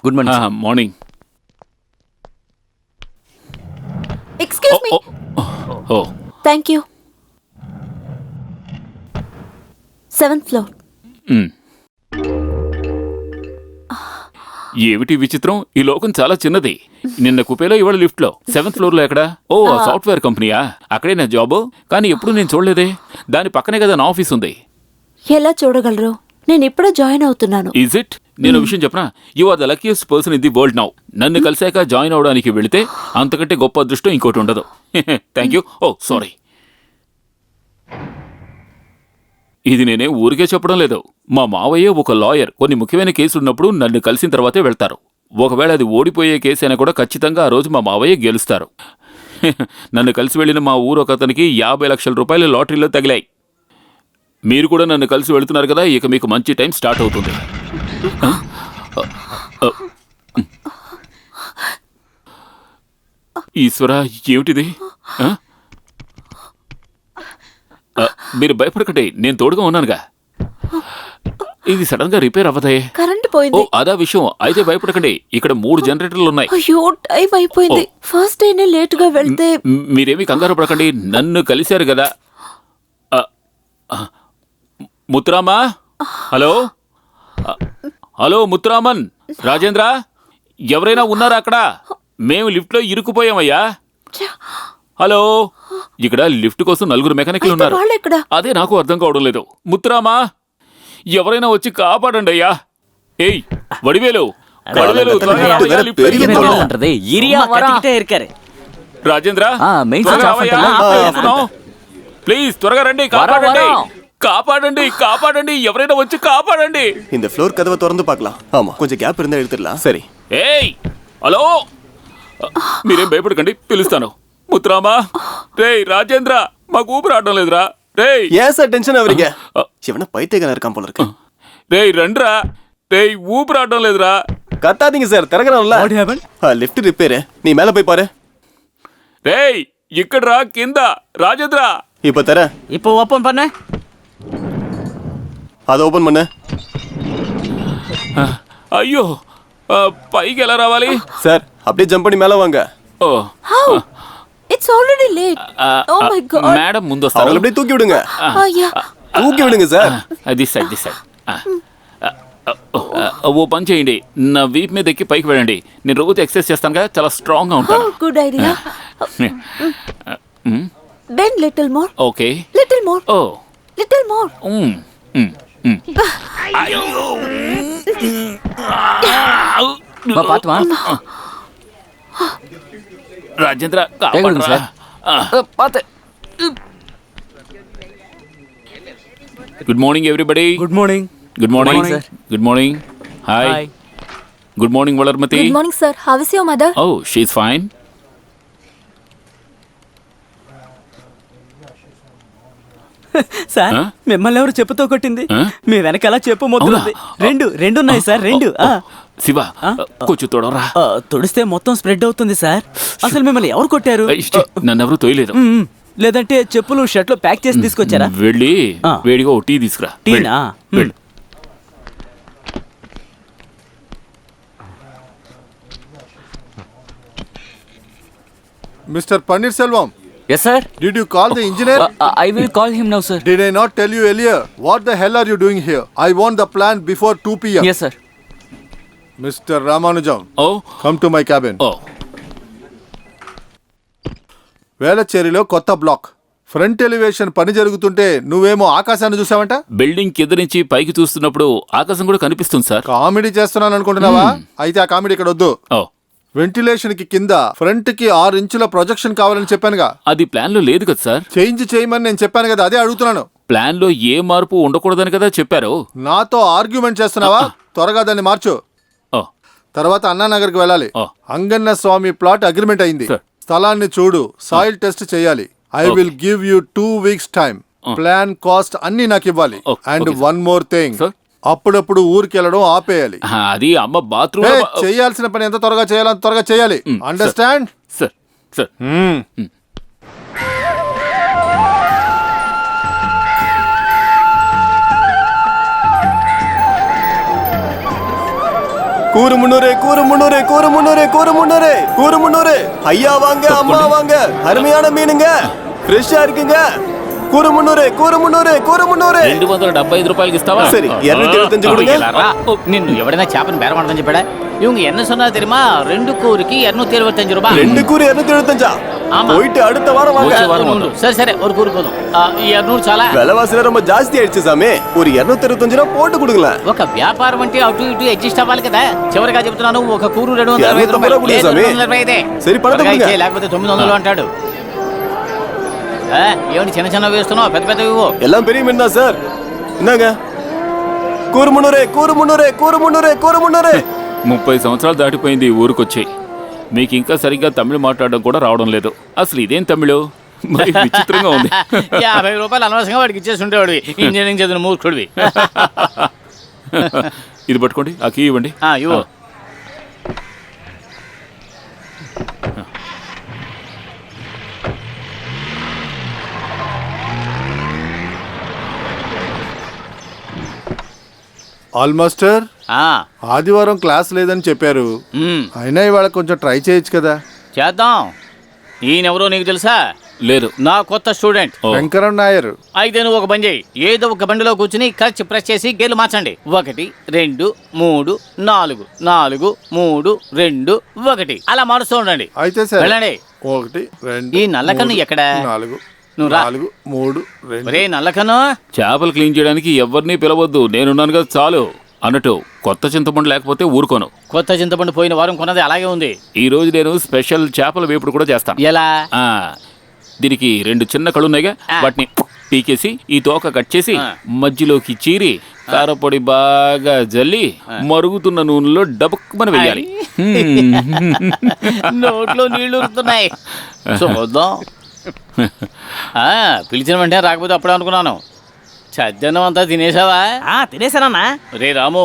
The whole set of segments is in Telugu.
Good morning. Morning. Excuse me. Oh thank you. 7th floor. ఏమిటి విచిత్రం, ఈ లోకం చాలా చిన్నది. నిన్న కుపేలో ఇవాళ లిఫ్ట్ లో 7th ఫ్లోర్ లో ఎక్కడ? ఓ సాఫ్ట్వేర్ కంపెనీయా? అక్కడే నా జాబ్. కానీ ఎప్పుడు నేను చూడలేదే. దాని పక్కనే కదా నా ఆఫీస్ ఉంది. ఎలా చూడగలరు? నేను ఇప్పుడే జాయిన్ అవుతున్నాను. Is it? నేను విషయం చెప్పనా? You are the luckiest person in the world now. నన్ను కలిసాక జాయిన్ అవడానికి వెళితే అంతకంటే గొప్ప అదృష్టం ఇంకోటి ఉండదు. Thank you. Oh sorry. ఇది నేనే ఊరికే చెప్పడం లేదు. మా మావయ్య ఒక లాయర్. కొన్ని ముఖ్యమైన కేసులు ఉన్నప్పుడు నన్ను కలిసిన తర్వాతే వెళ్తారు. ఒకవేళ అది ఓడిపోయే కేసు అయినా కూడా ఖచ్చితంగా ఆ రోజు మా మావయ్య గెలుస్తారు. నన్ను కలిసి వెళ్ళిన మా ఊరు ఒక అతనికి 50 లక్షల రూపాయలు లాటరీలో తగిలాయి. మీరు కూడా నన్ను కలిసి వెళుతున్నారు కదా, ఇక మీకు మంచి టైం స్టార్ట్ అవుతుంది. ఈశ్వరా, ఏమిటిది? మీరు భయపడకండి, నేను తోడుగా ఉన్నానుగా. ఇది సడన్ గా రిపేర్ అవ్వదే. కరెంట్ పోయింది. ఓ అదా విషయం. అయితే భయపడకండి, ఇక్కడ 3 జనరేటర్లు ఉన్నాయి. అయ్యో, టైం అయిపోయింది. ఫస్ట్ డేనే లేట్ గా వెళ్తే. మీరేమీ కంగారు పడకండి, నన్ను కలిశారు కదా. ముత్తురామా, హలో హలో ముత్తురామన్, రాజేంద్ర, ఎవరైనా ఉన్నారా అక్కడ? మేము లిఫ్ట్ లో ఇరుక్కుపోయామయ్యా. హలో, ఇక్కడ లిఫ్ట్ కోసం 4 మెకానిక్లు ఉన్నారు. అదే నాకు అర్థం కావడం లేదు. ముత్తురామా, ఎవరైనా వచ్చి కాపాడండి అయ్యా. ఏయ్ వడివేలు, రాజేంద్ర, ప్లీజ్ త్వరగా రండి, కాపాడండి காப்பாடண்டி காப்பாடண்டி ఎవరైనా వచ్చి కాపాడండి. இந்த ஃப்ளோர் கதவை திறந்து பார்க்கலாம். ஆமா, கொஞ்சம் கேப் இருந்தா எடுத்துடலாம். சரி. ఏయ్ హలో, మీరేం భయపడకండి, పిలుస్తాను. ముత్తురామా, రేయ్ రాజేంద్ర, మాకు ఊపిరి ఆడడం లేదురా. రేయ్ ஏன் சார் டென்ஷன் ஆவறீங்க? இவன பைத்தியக்காரன் இருக்கான் போல இருக்கு. రేయ్ రండ్రా. రేయ్ ఊపిరి ఆడడం లేదురా. கத்தாதீங்க சார், திறக்கறோம்ல. What happen? Lift repair. நீ மேல போய் பாரு. రేయ్ ఇక్కడ్రా కింద. రాజేంద్ర, இப்ப தர. இப்போ ஓபன் பண்ணு. அதை ஓபன் பண்ணு. అయ్యో, పైకి ఎలా రావాలి? சார், அப்படியே ஜம்ப் பண்ணி மேல வாங்க. Oh it's already late. Oh my god. Madam ముందు వస్తారు. அவங்கள அப்படியே தூக்கி விடுங்க. అయ్యా, தூக்கி விடுங்க சார். అది సైడ్ ఓ పని చేయండి, నా వీప్ మీద ఎక్కి పైకి వెళ్ళండి. నేను రోజు ఎక్సర్సైజ్ చేస్తానుగా, చాలా స్ట్రాంగ్ గా ఉంటాను. Good idea. Bend little more. Okay. Little more. Oh little more. பாத்துமா. రాజేంద్ర, கேக்குதுங்க சார். பாத்து. Good morning everybody. Good morning. Good morning Good morning, sir. Good morning. Hi. Good morning Valarmathi. Good morning sir. How is your mother? Oh she is fine. Sir, మిమ్మల్ని ఎవరు చెప్పుతో కొట్టింది? మీ వెనకాల చెప్పు మొదలుంది. రెండు ఉన్నాయి సార్, రెండు. శివ, కొంచెం తోడరా. తొడిస్తే మొత్తం స్ప్రెడ్ అవుతుంది సార్. అసలు మిమ్మల్ని ఎవరు కొట్టారు? నన్నెవరు తోయలేదు. లేదంటే చెప్పులు షర్ట్లు ప్యాక్ చేసి తీసుకొచ్చారా? వెళ్ళి వేడిగా ఓ టీ తీసుకురా. టీనా? వెళ్ళు. Mr. Pannirselvam, Yes sir. did you call the engineer? I will call him now sir. Did I not tell you earlier? What the hell are you doing here? I want the plan before 2 p.m. Yes sir. Mr. Ramanujam, oh come to my cabin. ఓ వేలచేరిలో కొత్త బ్లాక్. ఫ్రంట్ ఎలివేషన్ పని జరుగుతుంటే నువ్వేమో ఆకాశాన్ని చూసావంట. బిల్డింగ్ కింద నుంచి పైకి చూస్తున్నప్పుడు ఆకాశం కూడా కనిపిస్తుంది సార్. కామెడీ చేస్తున్నాను అనుకుంటున్నావా? అయితే ఆ కామెడీ ఇక్కడ వద్దు. ఓ వెంటిలేషన్ కి కింద ఫ్రంట్ కి 6 ఇంచుల ప్రొజెక్షన్ కావాలని చెప్పానుగా. అది ప్లాన్ లో లేదు కదా సార్. చేంజ్ చేయమని నేను చెప్పాను కదా, అదే అడుగుతున్నాను. ప్లాన్ లో ఏ మార్పు ఉండకూడదని కదా చెప్పారు. నాతో ఆర్గ్యుమెంట్ చేస్తున్నావా? త్వరగా దాన్ని మార్చు. ఓ తర్వాత అన్నానగర్కి వెళ్ళాలి. ఓ. అంగన్న స్వామి ప్లాట్ అగ్రిమెంట్ అయింది. Sir. స్థలాన్ని చూడు, సాయిల్ టెస్ట్ చేయాలి. I will give you 2 weeks time. Plan cost అన్ని నాకు ఇవ్వాలి. And Okay, sir. One more thing, Sir. అప్పుడప్పుడు ఊరికి వెళ్ళడం ఆపేయాలి. అది అమ్మ బాత్రూమ్. చేయాల్సిన పని ఎంత త్వరగా చేయాలో అంత త్వరగా చేయాలి. అండర్స్టాండ్? Sir sir. கூறு முன்னூறு கூறு முன்னூறு கூறு முன்னூறு கூறு முன்னூறு கூறு முன்னூறு. ஐயா வாங்க, அம்மா வாங்க, அருமையான மீனுங்க, ஃப்ரெஷ்ஷா இருக்குங்க. கூறு முன்னூறு கூறு முன்னூறு கூறு முன்னూరు. 275 రూపాయలకి ఇస్తావా? சரி 275 கொடுங்க. నిన్ను ఎవడైనా చేపను బేరమాడదని చెప్పాడా? இவங்க என்ன சொன்னா தெரியுமா? 2 கூறுக்கு 275 ரூபாய். 2 கூறு 275. ஆமா. போயிட்டு அடுத்த வாரம் வாங்க. சரி ஒரு கூறு போதும். 200 చాలా. விலைவாசி ரொம்ப ஜாஸ்தி ஆயிடுச்சு சாமி. ஒரு 225 ரூபாய் போட்டு கொடுங்கள. ఒక వ్యాపారం అంటే అటు ఇటు అడ్జస్ట్ అవ్వాలి కదా. చివరిగా చెప్తున్నాను, ఒక కూరు 225 రూపాయలు. 225. సరే పడదు கொடுங்க. లేకపోతే 900 అంటాడు. ఏమిటి చిన్న చిన్న వేస్తున్నావు? పెద్ద పెద్ద ఇవ్వు. எல்லாம் பெரிய மீன் தான் சார். என்னங்க? కూరు మున్నూరు కూరు మున్నూరు కూరు మున్నూరు కూరు మున్నూరు. 30 సంవత్సరాలు దాటిపోయింది ఊరికొచ్చి. మీకు ఇంకా సరిగ్గా తమిళ మాట్లాడడం కూడా రావడం లేదు. అసలు ఇదేం తమిళు? మరి విచిత్రంగా ఉంది. 50 రూపాయలు అనవసరంగా వాడికి ఇచ్చేసి ఉండేవాడివి. ఇంజనీరింగ్ చదివిన మూర్ఖుడివి. ఇది పట్టుకోండి, ఆ కీ ఇవ్వండి. ఇవ్వు. ఆల్మాస్టర్ ఆదివారం క్లాస్ లేదని చెప్పారు. అయినా ఇవాళ కొంచెం ట్రై చేయొచ్చు కదా. చేద్దాం. ఈయనెవరో నీకు తెలుసా? లేదు. నా కొత్త స్టూడెంట్ వెంకరం నాయర్. అయితే నువ్వు ఒక పని చేయి. ఏదో ఒక బండిలో కూర్చుని క్లచ్ ప్రెస్ చేసి గేర్లు మార్చండి. 1 2 3 4 4 3 2 1 అలా మారుస్తూ ఉండండి. అయితే సరే వెళ్ళండి. 1 2 ఈ నల్లకన్ను ఎక్కడ? 4 నువ్వు రా. 4 3 2. ఒరే నల్లకన్ను, చేపలు క్లీన్ చేయడానికి ఎవరిని పిలవద్దు, నేనున్నాను కదా చాలు. అన్నట్టు కొత్త చింతపండు లేకపోతే ఊరుకోను. కొత్త చింతపండు పోయిన వారం కొన్నది అలాగే ఉంది. ఈ రోజు నేను స్పెషల్ చేపల వేపుడు కూడా చేస్తాను. ఎలా? దీనికి 2 చిన్న కళ్ళు ఉన్నాయిగా, వాటిని పీకేసి ఈ తోక కట్ చేసి మధ్యలోకి చీరి కారపొడి బాగా జల్లి మరుగుతున్న నూనెలో డబుక్కుమని వేయాలి. నోట్లో నీళ్లు ఉరుకుతున్నాయి. చూద్దాం. పిలిచిన వెంటనే రాకపోతే అప్పుడే అనుకున్నాను. చద్దన్నం అంతా తినేసావా? తినేసానన్నా. రే రాము,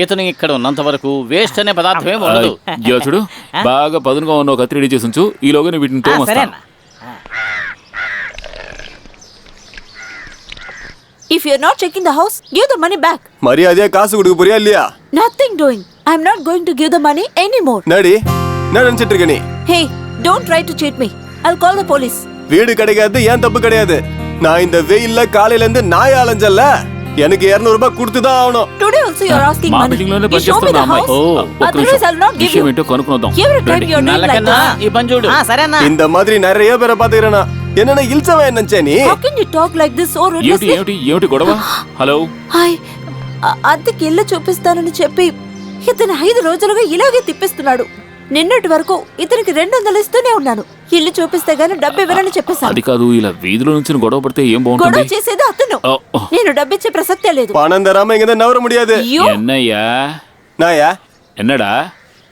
ఇతను ఇక్కడ ఉన్నంత వరకు వేస్ట్ అనే పదార్థమే ఉండదు. చూడు, బాగా పదునుగా ఉన్న ఒక 3D చేసి ఉంచు. ఈలోగా వీటిని తోమొస్తాను. If you're not checking the house, give the money back. மரியாதையா காசு கொடுக்க போறியா இல்லையா? Nothing doing. I'm not going to give the money anymore. நடி என்ன நினைச்சிட்டு இருக்க நீ? Hey, don't try to cheat me. I'll call the police. வீடு கிடைக்காது, ஏன் தப்பு கிடையாது. நான் இந்த வெயில்ல காலையில இருந்து நாய் அலைஞ்சல்ல, எனக்கு 200 ரூபாய் கொடுத்து தான் ஆகணும். Today also you're asking మా money. మీటింగ్ లోనే You show me the పనిచేస్తున్న అమ్మాయి. house. Otherwise I'll not give విషయం you. ఏంటో కనుక్కుందాం. Every time you're doing like నల్లకన్నా, this. ఈ పని చూడు. இந்த மாதிரி நிறைய பேரை பாத்துக்கிறேனா? என்னன்னா இல்சவன் என்னச்சே நீ? How can you talk like this so ఏమిటి ruthlessly? ఏమిటి ఏమిటి గొడవ? హలో, హాయ్, అద్దెకి ఇల్లు చూపిస్తానని చెప్పి ఇతను 5 రోజులుగా ఇలాగే తిప్పిస్తున్నాడు. నిన్నటి వరకు ఇతనికి 200 ఇస్తూనే ఉన్నాను. ఇల్లు చూపిస్తే గానీ డబ్బు ఇవ్వనని చెప్పేశాను. అది కాదు, ఇలా వీధిలో నుంచి గొడవ పడితే ఏం గొడవ బాగుంటుంది? చేసేది అతను. ఓ, ఓ. నేను డబ్బిచ్చే ప్రసక్తే లేదు. பணம் தராம இங்க நவர முடியாது. అయ్యో, ఎన్నయ్యా? நாயா என்னடா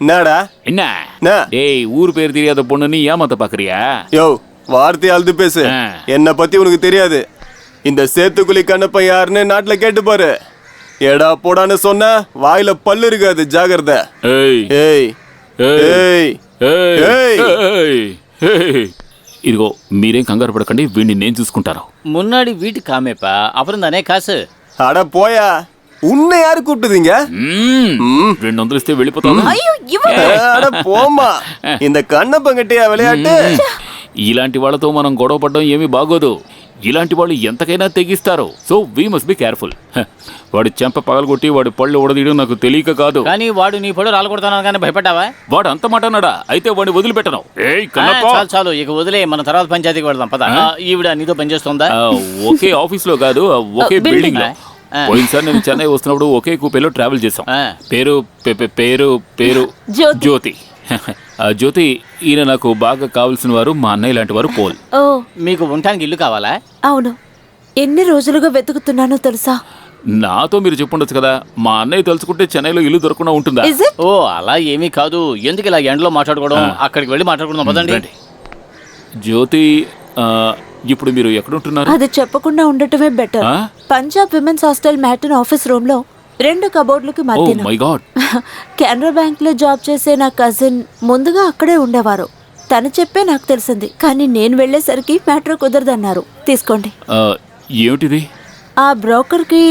என்னடா என்ன? என்ன? டேய், ஊர் பேர் தெரியாத பொண்ணுன்னு ஏமாத்த பாக்குறியா? யோ வார்த்தை அழுது பேசு. ஆ. என்ன பத்தி உனக்கு தெரியாது. இந்த சேத்துக்குழி கண்ணப்ப யாருன்னு நாட்டுல கேட்டு பாரு. எடா போடான்னு சொன்னா வாயில பல்லு இருக்காது, ஜாகிரதை. ఏయ్ ஏய் ఏయ్ ஏய் ఏయ్ ఏయ్. ఏయ్ ఏయ్. ఇదిగో, మీరేం కంగారు పడకండి, వీడిని నేను చూసుకుంటాను. మున్నాడి వీటి కామేపా అప్పుడు దానే కాసు. அட போயா, உன்னை யாரு கூப்பிட்டுதீங்க? 200 ఇస్తే వెళ్ళిపోతాను. అయ్యో, ఇవ్వ. அட போமா, இந்த கண்ணப்பங்கிட்டயா விளையாட்டு? ఇలాంటి వాళ్ళతో మనం గొడవ పడడం ఏమీ బాగోదు. ఇలాంటి వాళ్ళు ఎంతకైనా తెగిస్తారు. So we must be careful. వాడి చెంప పగలగొట్టి వాడి పళ్ళు ఉడదీయడం నాకు తెలియక కాదు. కానీ వాడు నీ పడు రాలగొడతాను కానీ భయపడ్డావా? వాడు అంత మాట అన్నాడా? అయితే వాడిని వదిలిపెట్టను. ఏయ్ కన్నప్ప. చాలు చాలు, ఇక వదిలే, మన తర్వాత పంచాయతీకి వెళ్దాం పద. ఈవిడ నీతో పనిచేస్తుందా? ఒకే ఆఫీస్ లో కాదు, ఒకే బిల్డింగ్ లో. పోయినసారి నేను చెన్నై వస్తున్నప్పుడు ఒకే కూపేలో ట్రావెల్ చేసాం. పేరు పేరు పేరు జ్యోతి. జ్యోతి, ఈయన నాకు బాగా కావాల్సిన వారు, మా అన్నయ్య లాంటి వారు పోల్. ఓ, మీకు ఉండటానికి ఇల్లు కావాలా? అవును. ఎన్ని రోజులుగా వెతుకుతున్నానో తెలుసా? నాతో మీరు చెప్పుండొచ్చు కదా. మా అన్నయ్య తలుచుకుంటే చెన్నైలో ఇల్లు దొరకకుండా ఉంటుందా? Is it? ఓ, అలా ఏమీ కాదు. ఎందుకు ఇలా ఎండలో మాట్లాడుకోవడం? అక్కడికి వెళ్ళి మాట్లాడుకుందాం పదండి. రండి. జ్యోతి, ఇప్పుడు మీరు ఎక్కడుంటున్నారు? అది చెప్పకుండా ఉండటమే బెటర్. ఆ? Punjab women's hostel matron office room లో 2 కబోర్డులకి ఓ మధ్యన. My god. కెనరా బ్యాంక్ లో జాబ్ చేసే నా కజిన్ ముందుగా అక్కడే ఉండేవారు. తను చెప్పే నాకు తెలిసింది. కానీ నేను వెళ్ళేసరికి మ్యాటర్ కుదరదన్నారు. తీసుకోండి. ఏమిటిది? ఆ బ్రోకర్ కి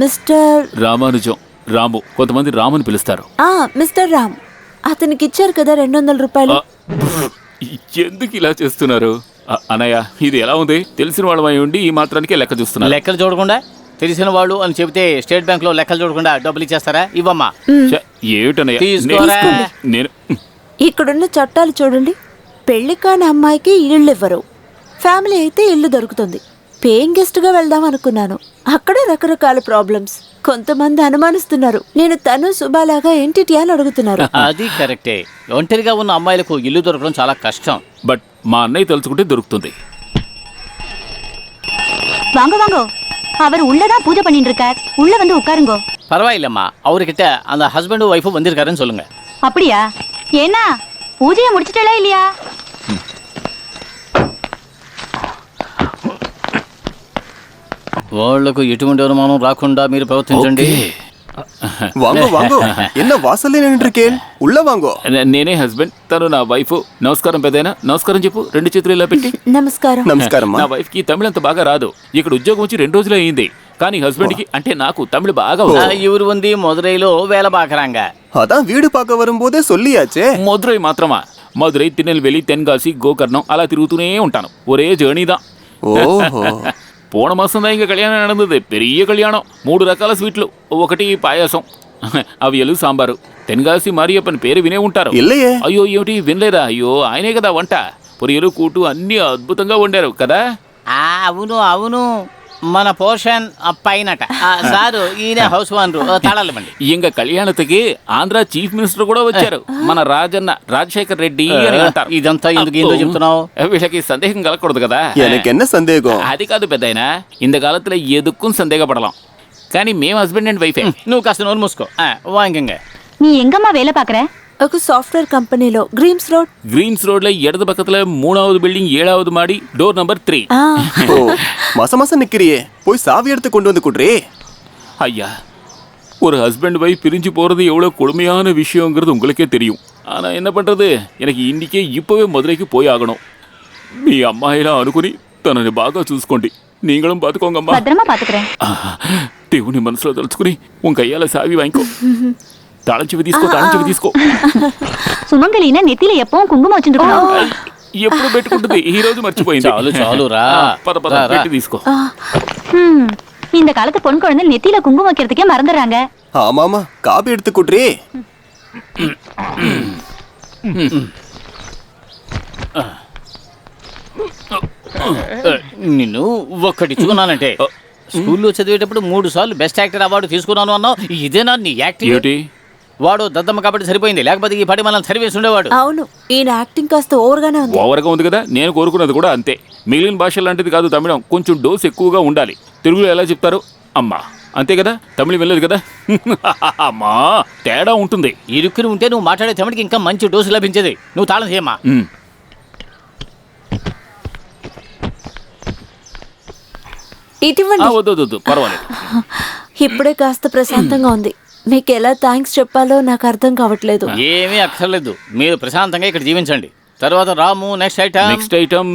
మిస్టర్ రామానుజం. రాము, కొంతమంది రాముని పిలుస్తారు. మిస్టర్ రామ్, అతనికి ఇచ్చారు కదా 200 రూపాయలు. ఎందుకు ఇలా చేస్తున్నారు? అన్నయ్య, ఇది ఎలా ఉంది? తెలిసిన వాళ్ళమై ఉండి ఈ మాత్రానికే లెక్క చూస్తున్నారు. లెక్కలు చూడకుండా తెలిసిన వాళ్ళు అని చెబితే స్టేట్ బ్యాంక్ లో లెక్కలు చూడకుండా డబ్బులు ఇచ్చేస్తారా? ఇవ్వమ్మా. ఏమిటన్నయ్య, తీసుకోరా. నేను ఇక్కడున్న చట్టాలు చూడండి. పెళ్లి కాని అమ్మాయికి ఇళ్ళు ఇవ్వరు. ఫ్యామిలీ అయితే ఇల్లు దొరుకుతుంది. పేయింగ్ గెస్ట్ గా వెళ్దాం అనుకున్నాను. అక్కడ రకరకాల ప్రాబ్లమ్స్. కొంతమంది అనుమానిస్తున్నారు నేను తను శుభాలాగా ఏంటి అని అడుగుతున్నారు. అది కరెక్టే. ఒంటరిగా ఉన్న అమ్మాయిలకు ఇల్లు దొరకడం చాలా కష్టం. బట్ మా అన్నయ్య తలుచుకుంటే దొరుకుతుంది. வாங்க வாங்க, அவர் உள்ளதான் பூஜை பண்ணிட்டு இருக்கார். உள்ள வந்து உட்காருங்கோ. பரவாயில்லம்மா, அவர்கிட்ட அந்த ஹஸ்பண்டும் ஒய்ஃபும் வந்திருக்காருன்னு சொல்லுங்க. அப்படியா? ஏன்னா பூஜையை முடிச்சிட்டா இல்லையா? వాళ్లకు ఎటువంటి అనుమానం రాకుండా మీరు ప్రవర్తించండి. వాంగో వాంగో, ఎన్న వాసల్లే నిன்று இருக்கேன், ఉள்ள వాంగో. నేనే హస్బెండ్, తను నా వైఫ్. నమస్కారం పెద్దయినా. నమస్కారం చెప్పు, 2 చేతులు ఇలా పెట్టి. నమస్కారం. నమస్కారం. నా వైఫ్ కి తమిళ అంత బాగా రాదు. ఇక్కడ ఉద్యోగం వచ్చి 2 రోజులే అయింది. కానీ హస్బెండ్ కి అంటే నాకు తమిళ బాగా ఇవరు ఉంది మధురైలో వేల బాకరాంగ. అదా వీడు పాక வரும்போதே சொல்லியாச்சே. మధురై మాత్రమా? మధురై, తిరునెల్వేలి, తెన్గాసి, గోకర్ణం అలా తిరుగుతూనే ఉంటాను. ఒరే జర్నీ தான். ఓహో. పోన మాసం தான் இங்க கல்யாணம் நடந்தது. பெரிய கல்யாணம். 3 రకాల స్వీట్లు, ఒకటి పాయాసం, అవియలు, సాంబారు. తెన్గాసి మారియప్పన్ పేరు వినే ఉంటారు. ఇల్లయే. అయ్యో, ఏమిటి వినలేదా? అయ్యో, ఆయనే కదా వంట. పొరియలు, కూటు అన్ని అద్భుతంగా వండారు కదా. అవును అవును, మన పోర్షన్ పైనట. సారు ఈయన హౌస్ ఓనరు, తాళాలండి. ఇంక కళ్యాణத்துக்கு ఆంధ్ర చీఫ్ మినిస్టర్ కూడా వచ్చారు. మన రాజన్న, రాజశేఖర్ రెడ్డి అని అంటారు. ఇదంతా ఎందుకు ఏందో చెప్తున్నావు? వీళ్ళకి సందేహం కలగకూడదు కదా. எனக்கு என்ன சந்தேகம்? అది కాదు పెద్దాయన, ఇంత కాలத்துல ఎదుక్కుని సందేహపడலாம். కానీ మేము హస్బెండ్ అండ్ వైఫే. నువ్వు కాస్త నోరు మూసుకో. వాంగంగ. நீ எங்கம்மா வேலை பாக்குற? ఒక సాఫ్ట్వేర్ కంపెనీలో గ్రీమ్స్ రోడ్. గ్రీన్స్ రోడ్ல இடது பக்கத்துல 3வது பில்டிங் 7வது மாடி, டோர் நம்பர் 3. ஓ, மாசம் மாசம் நிக்கிறியே, போய் சாவி எடுத்து கொண்டு வந்து குடுறே. ஐயா, ஒரு ஹஸ்பண்ட் வைஃப் பிரிஞ்சு போறது எவ்வளவு கொடுமையான விஷயங்கிறது உங்களுக்கே தெரியும். ஆனா என்ன பண்றது, எனக்கு இன்னிకే இப்பவே మధురైకి పోయి ఆగணும். మీ అమ్మాయిలా అనుకుని తనని బాగా చూసుకోండి. நீங்களும் பாத்துக்கோங்கம்மா. భద్రமா பாத்துக்கிறேன். దేవుని మనసులో తలుచుకుని కయ్యాల సావి వాయింకో. తాళంచెవి తీసుకో. సుమంగళిన నెత్తిలో எப்பவும் కుంకుమ వచ్చిండుకున్నావు. ఎప్పుడు పెట్టుకుంటుంది, ఈ రోజు మర్చిపోయింది. చాలు రా. పద పెట్టి తీసుకో. இந்த காலத்து பொன் குழந்தை நெத்தியில குங்குமம் வைக்கிறதுக்கே மறந்துடுறாங்க. ஆமாமா, காபி எடுத்து குடுறே. నిన్ను ఒక్కటిచ్చుకున్నానంటే స్కూల్లో చదివేటప్పుడు 3 సార్లు బెస్ట్ యాక్టర్ అవార్డు తీసుకున్నాను అన్నావు. ఇదేనా నీ యాక్టింగ్? వాడు దద్దమ్మ కాబట్టి సరిపోయింది, లేకపోతే ఈ పడి మనం సరివేసి ఉండేవాడు. అవును, ఈయన యాక్టింగ్ కాస్త ఓవర్గానే ఉంది. ఓవర్గా ఉంది కదా. నేను కోరుకున్నది కూడా అంతే. మిగిలిన భాష లాంటిది కాదు తమిళం. కొంచెం డోస్ ఎక్కువగా ఉండాలి. తెలుగులో ఎలా చెప్తారు? అమ్మా, అంతే కదా. తమిళం వెళ్ళదు కదా. అమ్మా, తేడా ఉంటుంది. ఇరుక్కుని ఉంటే నువ్వు మాట్లాడే తమిళకి ఇంకా మంచి డోసు లభించేది. నువ్వు తాళం చేయమ్మా. ఇటువంటి వద్దు, పర్వాలేదు. ఇప్పుడే కాస్త ప్రశాంతంగా ఉంది. మీకు ఎలా థ్యాంక్స్ చెప్పాలో నాకు అర్థం కావట్లేదు. ఏమీ అక్కర్లేదు, మీరు ప్రశాంతంగా ఇక్కడ జీవించండి. తర్వాత రాము నెక్స్ట్ ఐటమ్.